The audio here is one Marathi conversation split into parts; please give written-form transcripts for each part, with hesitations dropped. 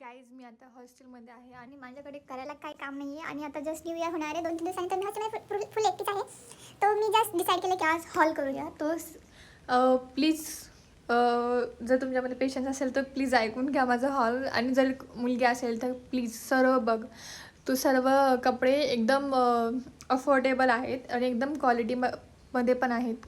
गाईज मी आता हॉस्टेलमध्ये आहे आणि माझ्याकडे करायला काही काम नाही आहे आणि आता जस्ट न्यू इयर होणार आहे 2-3 दिवसांनी, तर मी हॉस्टेलमध्ये फुल एकटीच आहे. तो मी जस्ट डिसाईड केलं की आज हॉल करूया. तो प्लीज जर तुमच्यामध्ये पेशन्स असेल तर प्लीज ऐकून घ्या माझा हॉल. आणि जर मुलगी असेल तर प्लीज सर्व बघ. तो सर्व कपडे एकदम अफोर्डेबल आहेत आणि एकदम क्वालिटीमध्ये पण आहेत.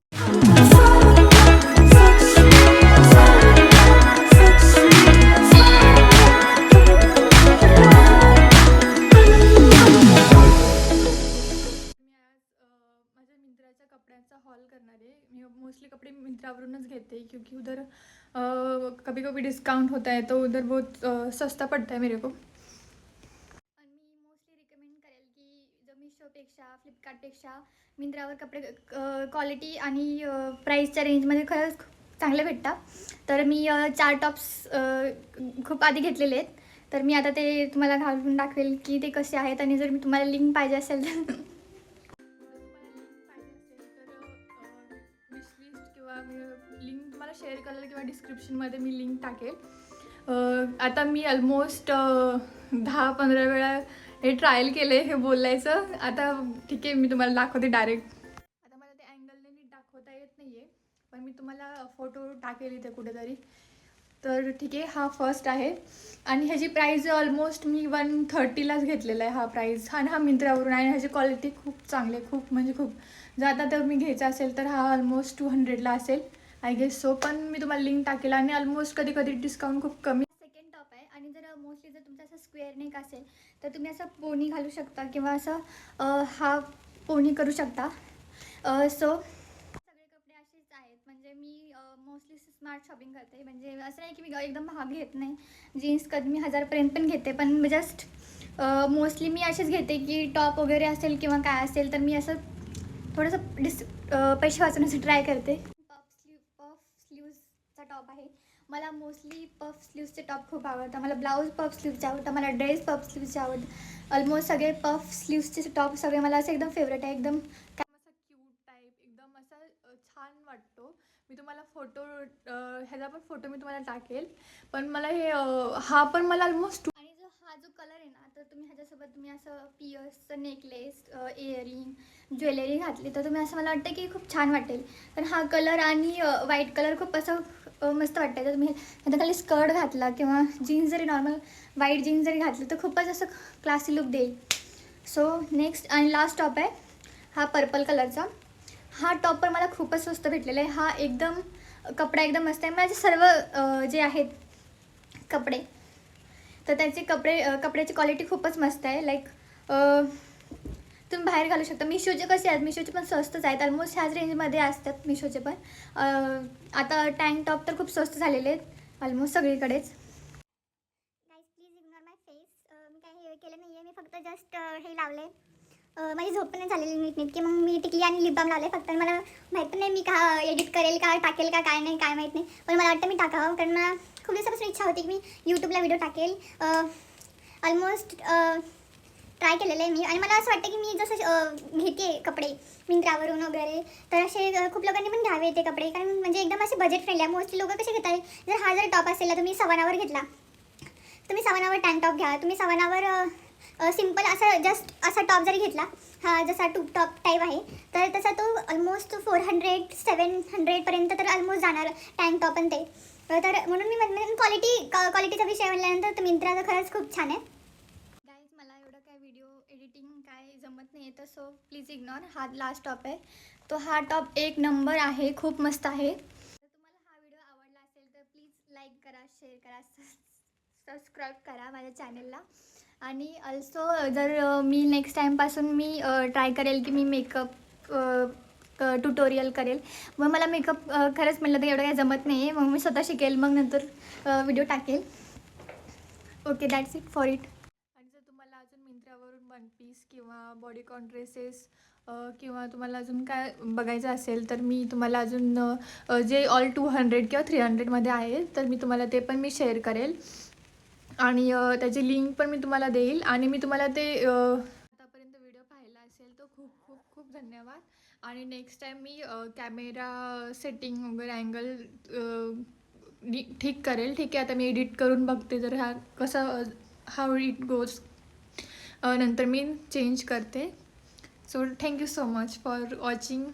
कपड्यांचा हॉल करणार आहे. मी मोस्टली कपड़े मिंत्रावरूनच घेते क्योंकि उधर कभी कभी डिस्काउंट होता है तो उधर बहुत सस्ता पड़ता है मेरे को. आणि मी मोस्टली रिकमेंड करेल की जो मिशोपेक्षा फ्लिपकार्टपेक्षा मिंत्रावर कपडे क्वालिटी आणि प्राईसच्या रेंजमध्ये खरंच चांगले भेटतात. तर मी 4 टॉप्स खूप आधी घेतलेले आहेत. तर मी आता ते तुम्हाला घालून दाखवेल की ते कसे आहेत. आणि जर मी तुम्हाला लिंक पाहिजे असेल तर लिंक तुम्हाला शेअर करेल किंवा डिस्क्रिप्शनमध्ये मी लिंक टाकेल. आता मी ऑलमोस्ट 10-15 वेळा हे ट्रायल केले हे बोलायचं. आता ठीक आहे मी तुम्हाला दाखवते डायरेक्ट. आता मला ते अँगलने नीट दाखवता येत नाही आहे पण मी तुम्हाला फोटो टाकेल इथे कुठेतरी. तर ठीक आहे हा फर्स्ट आहे आणि ह्याची प्राईज ऑलमोस्ट मी 130लाच घेतलेला आहे हा प्राईज. हा मिंत्रावरून आहे. ह्याची क्वालिटी खूप चांगली आहे, खूप म्हणजे खूप. जर आता तर मी घ्यायचा असेल तर हा ऑलमोस्ट 200ला असेल आय गेस सो. पण मी तुम्हाला लिंक टाकेल आणि ऑलमोस्ट कधी कधी डिस्काउंट खूप कमी. सेकंड टॉप आहे आणि जर मोस्टली जर तुमचा असं स्क्वेअर नेक असेल तर तुम्ही असं पोनी घालू शकता किंवा असं हा पोनी करू शकता. सो सगळे कपडे असेच आहेत. म्हणजे मी मोस्टली स्मार्ट शॉपिंग करते. म्हणजे असं नाही की मी एकदम महाग घेत नाही. जीन्स कधी मी 1000पर्यंत पण घेते पण जस्ट मोस्टली मी असेच घेते की टॉप वगैरे असेल किंवा काय असेल तर मी असं थोडंसं पैसे वाचवण्यासाठी ट्राय करते. पफ स्लीव्जचा टॉप आहे. मला मोस्टली पफ स्लीव्जचे टॉप खूप आवडतात. मला ब्लाऊज पफ स्लीव्जचे आवडतं, मला ड्रेस पफ स्लीव्जचे आवडतं. ऑलमोस्ट सगळे पफ स्लीव्जचे टॉप सगळे मला असं एकदम फेवरेट आहे. एकदम असा क्यूट टाईप एकदम असा छान वाटतो. मी तुम्हाला फोटो ह्याचा पण फोटो मी तुम्हाला टाकेल. पण मला हे हा पण मला ऑलमोस्ट. आणि हा जो कलर आहे ना तर तुम्ही ह्याच्यासोबत तुम्ही असं पिअर्सचं नेकलेस इयरिंग ज्वेलरी घातली तर तुम्ही असं मला वाटतं की खूप छान वाटेल. तर हा कलर आणि व्हाईट कलर खूप असं मस्त वाटतं. तर तुम्ही ह्याचा खाली स्कर्ट घातला किंवा जीन्स जरी नॉर्मल व्हाईट जीन्स जरी घातली तर खूपच असं क्लासी लुक देईल. सो नेक्स्ट आणि लास्ट टॉप आहे हा पर्पल कलरचा. हा टॉप पण मला खूपच स्वस्त भेटलेला आहे. हा एकदम कपडा एकदम मस्त आहे. माझे सर्व जे आहेत कपडे तर त्याचे कपड्याची क्वालिटी खूपच मस्त आहे. लाईक तुम्ही बाहेर घालू शकता. मिशोचे कसे आहेत, मिशोचे पण स्वस्तच आहेत. ऑलमोस्ट ह्याच रेंजमध्ये असतात मिशोचे पण. आता टँक टॉप तर खूप स्वस्त झालेले आहेत ऑलमोस्ट सगळीकडेच. Guys please ignore my face. मी काही हे केलं नाही आहे. मी फक्त जस्ट हे लावले. माझी झोप पण नाही झालेली नीटनेटकी. मग मी टिकली आणि लिप बाम लावले फक्त. मला माहीत पण नाही मी का एडिट करेल का टाकेल का काय नाही काय माहीत नाही. पण मला वाटतं मी टाकावं कारण मला खूप दिवसापासून इच्छा होती की मी यूट्यूबला व्हिडिओ टाकेल. ऑलमोस्ट ट्राय केलेलं आहे मी. आणि मला असं वाटतं की मी जसं घेते कपडे मिंत्रावरून वगैरे तर असे खूप लोकांनी पण घ्यावे ते कपडे. कारण म्हणजे एकदम असे बजेट फ्रेंडली आहे. मोस्टली लोक कसे घेतात. जर हा जर टॉप असेल तुम्ही सवानावर घेतला तुम्ही सवानावर टँक टॉप घ्या. तुम्ही सवानावर सिम्पल असा जस्ट असा टॉप जरी घेतला हा जसा टूप टॉप टाईप आहे तर तसा तो ऑलमोस्ट 400-700पर्यंत तर ऑलमोस्ट जाणार टँक टॉप पण ते. तर म्हणून मी क्वालिटीचा विषय म्हणल्यानंतर तर मिंत्राचं खरंच खूप छान आहे. गाईज मला एवढं काय व्हिडिओ एडिटिंग काय जमत नाही आहे तर सो प्लीज इग्नोर. हा लास्ट टॉप आहे. तो हा टॉप एक नंबर आहे, खूप मस्त आहे. तर तुम्हाला हा व्हिडिओ आवडला असेल तर प्लीज लाईक करा, शेअर करा, सबस्क्राईब करा माझ्या चॅनलला. आणि ऑल्सो जर मी नेक्स्ट टाईमपासून मी ट्राय करेल की मी मेकअप ट्युटोरियल करेल. मग मला मेकअप खरंच म्हटलं तर एवढं काही जमत नाही आहे. मग मी स्वतः शिकेल मग नंतर व्हिडिओ टाकेल. Okay that's it for it. आणि जर तुम्हाला अजून मिंत्रावरून वन पीस किंवा बॉडीकॉन ड्रेसेस किंवा तुम्हाला अजून काय बघायचं असेल तर मी तुम्हाला अजून जे ऑल 200 किंवा 300मध्ये आहे तर मी तुम्हाला ते पण मी शेअर करेल. आणि त्याची लिंक पण मी तुम्हाला देईल. आणि मी तुम्हाला ते आतापर्यंत व्हिडिओ पाहिला असेल तर खूप खूप खूप धन्यवाद. आणि नेक्स्ट टाईम मी कॅमेरा सेटिंग वगैरे अँगल ठीक करेल. ठीक आहे, आता मी एडिट करून बघते जर हा कसा हाऊ इट गोज, नंतर मी चेंज करते. So thank you so much for watching.